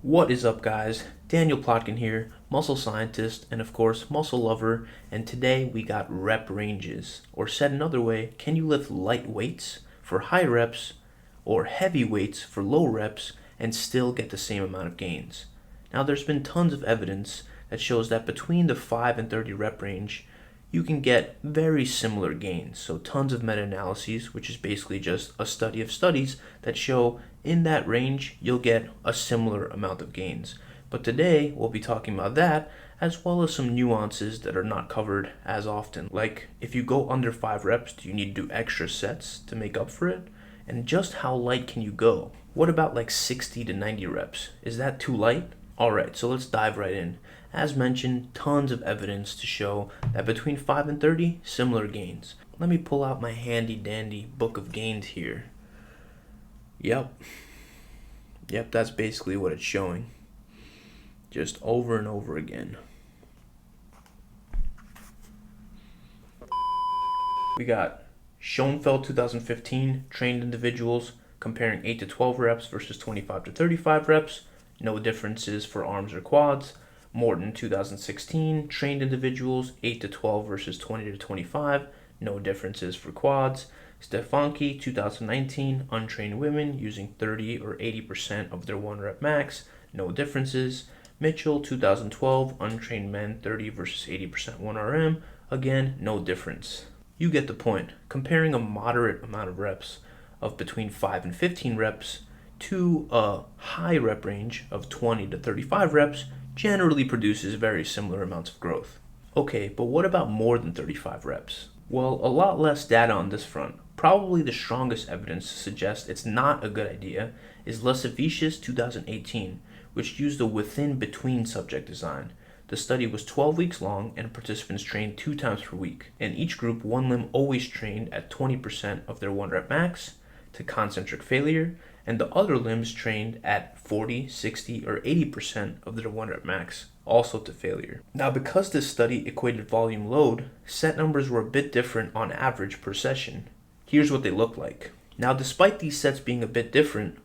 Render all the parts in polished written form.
What is up, guys? Daniel Plotkin here, muscle scientist and of course muscle lover, and today we got rep ranges. Or said another way, can you lift light weights for high reps or heavy weights for low reps and still get the same amount of gains? Now there's been tons of evidence that shows that between the 5 and 30 rep range, you can get very similar gains. So tons of meta-analyses, which is basically just a study of studies that show in that range you'll get a similar amount of gains. But today we'll be talking about that as well as some nuances that are not covered as often. Like if you go under 5 reps, do you need to do extra sets to make up for it? And just how light can you go? What about like 60 to 90 reps? Is that too light? Alright, so let's dive right in. As mentioned, tons of evidence to show that between 5 and 30, similar gains. Let me pull out my handy dandy book of gains here. Yep, that's basically what it's showing. Just over and over again. We got Schoenfeld 2015, trained individuals comparing 8 to 12 reps versus 25 to 35 reps. No differences for arms or quads. Morton 2016, trained individuals 8 to 12 versus 20 to 25, no differences for quads. Stefanki 2019, untrained women using 30 or 80% of their 1 rep max, no differences. Mitchell 2012, untrained men 30 versus 80% 1RM, again, no difference. You get the point. Comparing a moderate amount of reps of between 5 and 15 reps to a high rep range of 20 to 35 reps generally produces very similar amounts of growth. Okay, but what about more than 35 reps? Well, a lot less data on this front. Probably the strongest evidence to suggest it's not a good idea is Lasevicius 2018, which used a within-between subject design. The study was 12 weeks long and participants trained 2 times per week. In each group, one limb always trained at 20% of their 1 rep max to concentric failure, and the other limbs trained at 40, 60, or 80% of their 1 rep max, also to failure. Now, because this study equated volume load, set numbers were a bit different on average per session. Here's what they look like. Now, despite these sets being a bit different,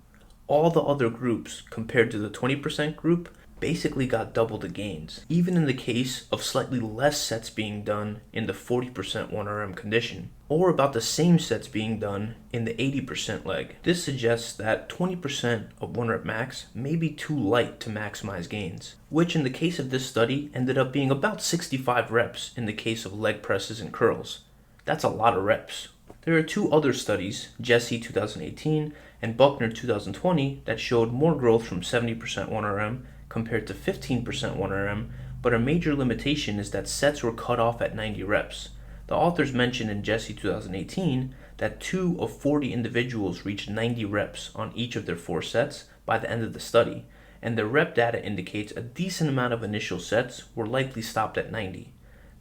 all the other groups compared to the 20% group basically got double the gains, even in the case of slightly less sets being done in the 40% 1RM condition, or about the same sets being done in the 80% leg. This suggests that 20% of 1 rep max may be too light to maximize gains, which in the case of this study ended up being about 65 reps in the case of leg presses and curls. That's a lot of reps. There are 2 other studies, Jesse 2018 and Buckner 2020, that showed more growth from 70% 1RM compared to 15% 1RM, but a major limitation is that sets were cut off at 90 reps. The authors mentioned in Jesse 2018 that 2 of 40 individuals reached 90 reps on each of their 4 sets by the end of the study, and the rep data indicates a decent amount of initial sets were likely stopped at 90.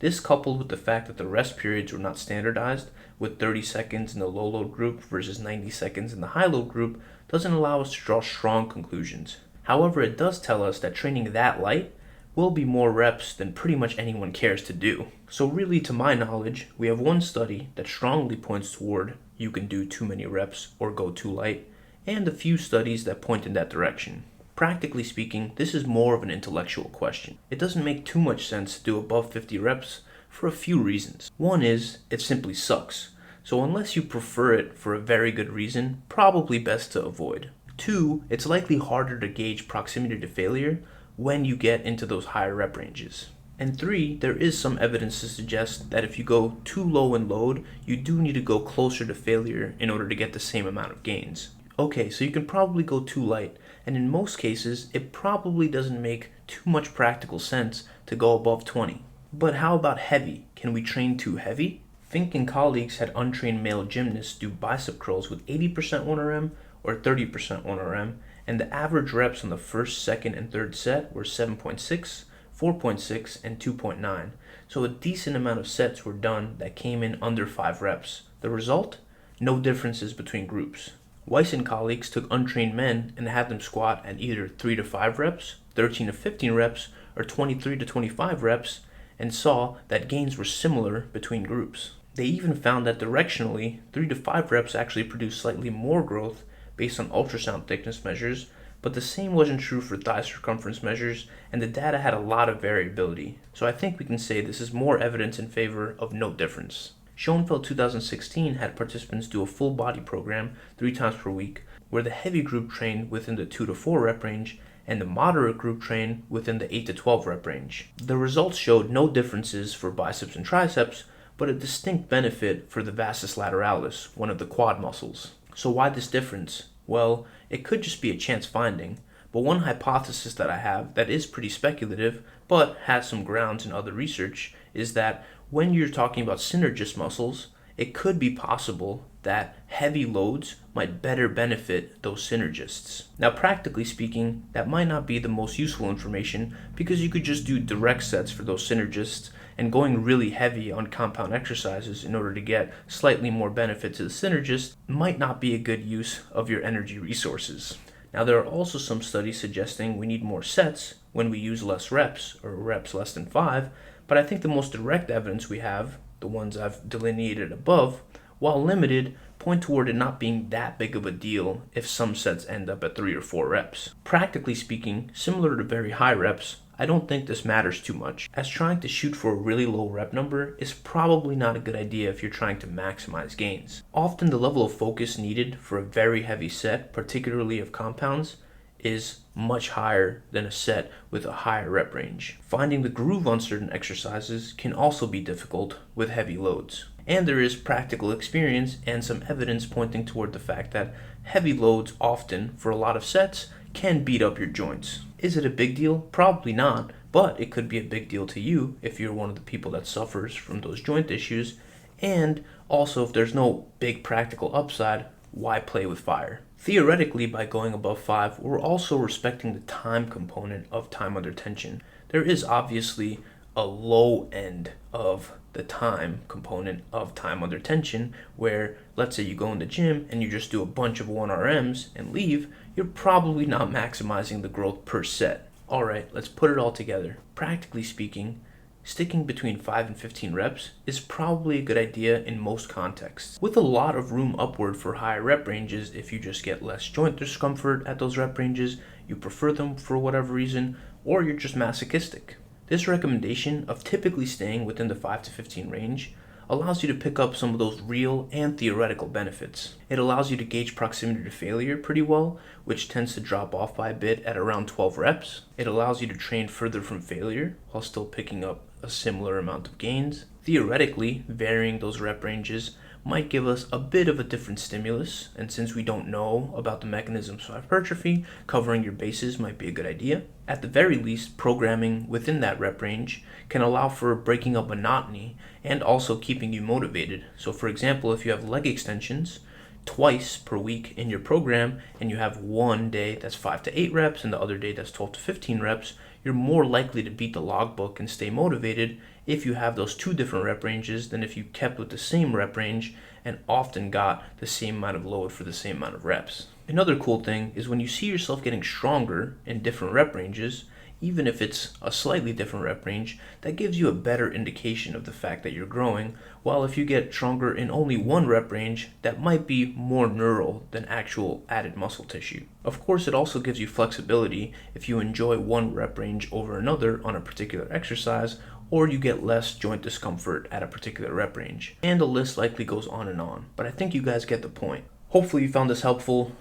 This, coupled with the fact that the rest periods were not standardized, with 30 seconds in the low load group versus 90 seconds in the high load group, doesn't allow us to draw strong conclusions. However, it does tell us that training that light will be more reps than pretty much anyone cares to do. So really, to my knowledge, we have 1 study that strongly points toward you can do too many reps or go too light, and a few studies that point in that direction. Practically speaking, this is more of an intellectual question. It doesn't make too much sense to do above 50 reps for a few reasons. One is, it simply sucks. So unless you prefer it for a very good reason, probably best to avoid. 2, it's likely harder to gauge proximity to failure when you get into those higher rep ranges. And 3, there is some evidence to suggest that if you go too low in load, you do need to go closer to failure in order to get the same amount of gains. Okay, so you can probably go too light, and in most cases, it probably doesn't make too much practical sense to go above 20. But how about heavy? Can we train too heavy? Fink and colleagues had untrained male gymnasts do bicep curls with 80% 1RM or 30% 1RM, and the average reps on the first, second, and third set were 7.6, 4.6, and 2.9. So a decent amount of sets were done that came in under 5 reps. The result? No differences between groups. Weiss and colleagues took untrained men and had them squat at either 3 to 5 reps, 13 to 15 reps, or 23 to 25 reps, and saw that gains were similar between groups. They even found that directionally, 3 to 5 reps actually produced slightly more growth based on ultrasound thickness measures but the same wasn't true for thigh circumference measures, and the data had a lot of variability. So I think we can say this is more evidence in favor of no difference. Schoenfeld 2016 had participants do a full body program 3 times per week, where the heavy group trained within the 2 to 4 rep range and the moderate group trained within the 8 to 12 rep range. The results showed no differences for biceps and triceps, but a distinct benefit for the vastus lateralis, one of the quad muscles. So why this difference? Well, it could just be a chance finding, but one hypothesis that I have that is pretty speculative, but has some grounds in other research, is that when you're talking about synergist muscles, it could be possible that heavy loads might better benefit those synergists. Now, practically speaking, that might not be the most useful information because you could just do direct sets for those synergists, and going really heavy on compound exercises in order to get slightly more benefit to the synergist might not be a good use of your energy resources. Now, there are also some studies suggesting we need more sets when we use less reps, or reps less than 5, but I think the most direct evidence we have, the ones I've delineated above, while limited, point toward it not being that big of a deal if some sets end up at 3 or 4 reps. Practically speaking, similar to very high reps, I don't think this matters too much, as trying to shoot for a really low rep number is probably not a good idea if you're trying to maximize gains. Often the level of focus needed for a very heavy set, particularly of compounds, is much higher than a set with a higher rep range. Finding the groove on certain exercises can also be difficult with heavy loads. And there is practical experience and some evidence pointing toward the fact that heavy loads often, for a lot of sets, can beat up your joints. Is it a big deal? Probably not, but it could be a big deal to you if you're one of the people that suffers from those joint issues, and also if there's no big practical upside, why play with fire? Theoretically, by going above 5, we're also respecting the time component of time under tension. There is obviously a low end of the time component of time under tension, where let's say you go in the gym and you just do a bunch of 1RMs and leave, you're probably not maximizing the growth per set. Alright, let's put it all together. Practically speaking, sticking between 5 and 15 reps is probably a good idea in most contexts, with a lot of room upward for higher rep ranges if you just get less joint discomfort at those rep ranges, you prefer them for whatever reason, or you're just masochistic. This recommendation of typically staying within the 5 to 15 range allows you to pick up some of those real and theoretical benefits. It allows you to gauge proximity to failure pretty well, which tends to drop off by a bit at around 12 reps. It allows you to train further from failure while still picking up a similar amount of gains. Theoretically, varying those rep ranges might give us a bit of a different stimulus, and since we don't know about the mechanisms of hypertrophy, covering your bases might be a good idea. At the very least, programming within that rep range can allow for breaking up monotony and also keeping you motivated. So for example, if you have leg extensions twice per week in your program and you have one day that's 5 to 8 reps and the other day that's 12 to 15 reps, you're more likely to beat the logbook and stay motivated if you have those 2 different rep ranges than if you kept with the same rep range and often got the same amount of load for the same amount of reps. Another cool thing is when you see yourself getting stronger in different rep ranges, even if it's a slightly different rep range, that gives you a better indication of the fact that you're growing, while if you get stronger in only one rep range, that might be more neural than actual added muscle tissue. Of course, it also gives you flexibility if you enjoy one rep range over another on a particular exercise, or you get less joint discomfort at a particular rep range. And the list likely goes on, but I think you guys get the point. Hopefully you found this helpful.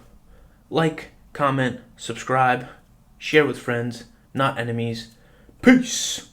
Like, comment, subscribe, share with friends, not enemies. Peace!